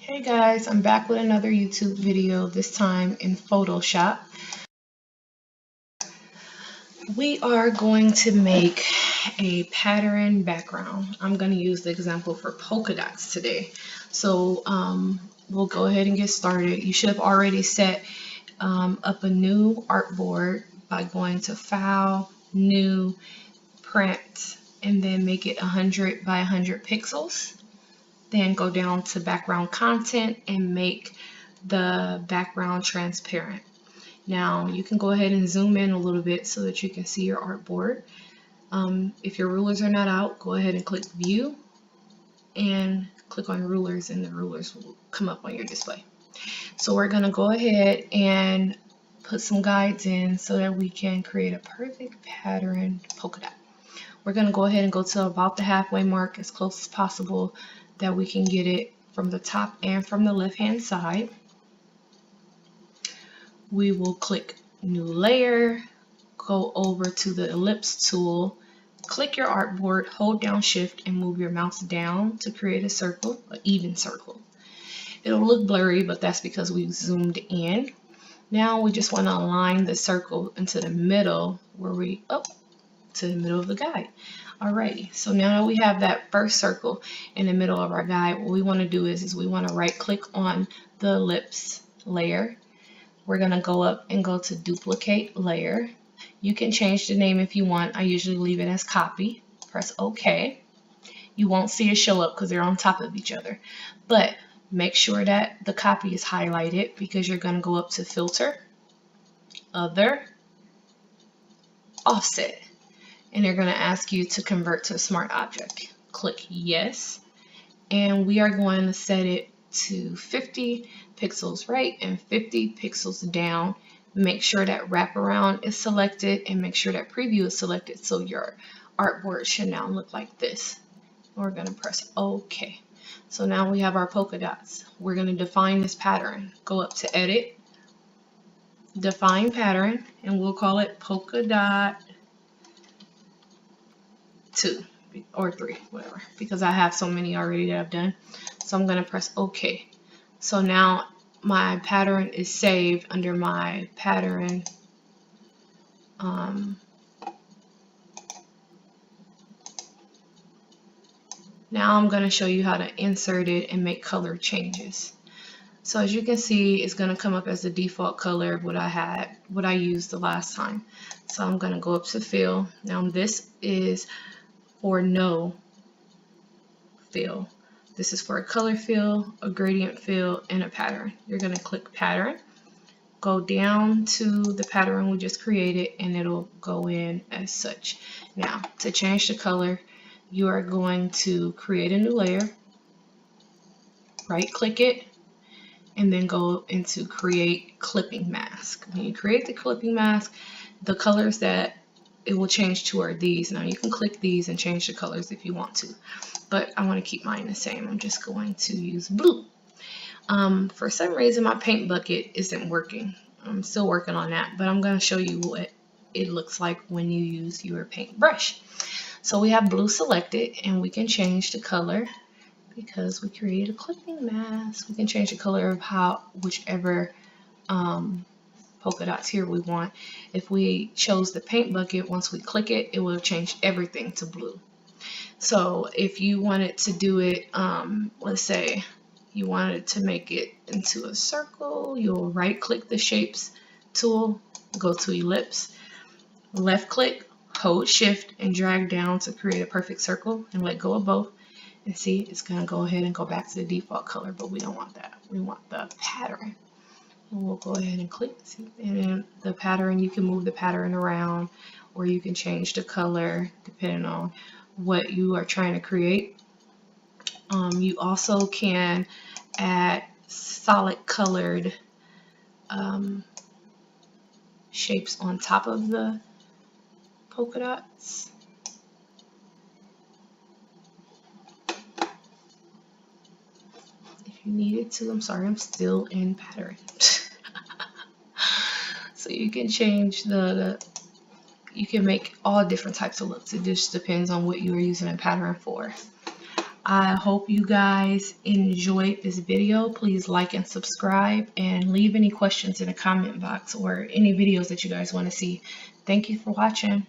Hey guys, I'm back with another YouTube video, this time in Photoshop. We are going to make a pattern background. I'm going to use the example for polka dots today. So we'll go ahead and get started. You should have already set up a new artboard by going to File, New, Print, and then make it 100 by 100 pixels. Then go down to background content and make the background transparent. Now you can go ahead and zoom in a little bit so that you can see your artboard. If your rulers are not out, go ahead and click view and click on rulers, and the rulers will come up on your display. So we're going to go ahead and put some guides in so that we can create a perfect pattern polka dot. We're going to go ahead and go to about the halfway mark as close as possible that we can get it from the top and from the left hand side. We will click new layer, go over to the ellipse tool, click your artboard, hold down shift and move your mouse down to create a circle, an even circle. It'll look blurry, but that's because we've zoomed in. Now we just want to align the circle into the middle to the middle of the guide. Alrighty, so now that we have that first circle in the middle of our guide, what we want to do is we want to right click on the ellipse layer. We're going to go up and go to duplicate layer. You can change the name if you want. I usually leave it as copy. Press OK. You won't see it show up because they're on top of each other, but make sure that the copy is highlighted because you're going to go up to filter, other, offset. And they're going to ask you to convert to a smart object. Click yes, and we are going to set it to 50 pixels right and 50 pixels down. Make sure that wraparound is selected and make sure that preview is selected so your artboard should now look like this. We're going to press OK. So now we have our polka dots. We're going to define this pattern. Go up to edit, define pattern, and we'll call it polka dot 2 or 3, whatever, because I have so many already that I've done. So I'm going to press OK. So now my pattern is saved under my pattern now I'm going to show you how to insert it and make color changes. So as you can see, it's going to come up as the default color of what I used the last time. So I'm going to go up to fill. Now this is for no fill. This is for a color fill, a gradient fill, and a pattern. You're going to click pattern, go down to the pattern we just created, and it'll go in as such. Now to change the color, you are going to create a new layer, right click it, and then go into create clipping mask. When you create the clipping mask, the colors that it will change to are these. Now you can click these and change the colors if you want to, but I want to keep mine the same. I'm just going to use blue. For some reason my paint bucket isn't working. I'm still working on that, but I'm going to show you what it looks like when you use your paintbrush. So we have blue selected, and we can change the color because we created a clipping mask. We can change the color of whichever polka dots here we want. If we chose the paint bucket, once we click it, it will change everything to blue. So if you wanted to do it, let's say you wanted to make it into a circle, you'll right click the shapes tool, go to ellipse, left click, hold shift and drag down to create a perfect circle, and let go of both. And see, it's going to go ahead and go back to the default color, but we don't want that. We want the pattern. And we'll go ahead and click, and then the pattern, you can move the pattern around, or you can change the color depending on what you are trying to create. You also can add solid colored shapes on top of the polka dots. If you needed to, I'm sorry, I'm still in pattern. So you can change you can make all different types of looks. It just depends on what you are using a pattern for. I hope you guys enjoyed this video. Please like and subscribe, and leave any questions in the comment box or any videos that you guys want to see. Thank you for watching.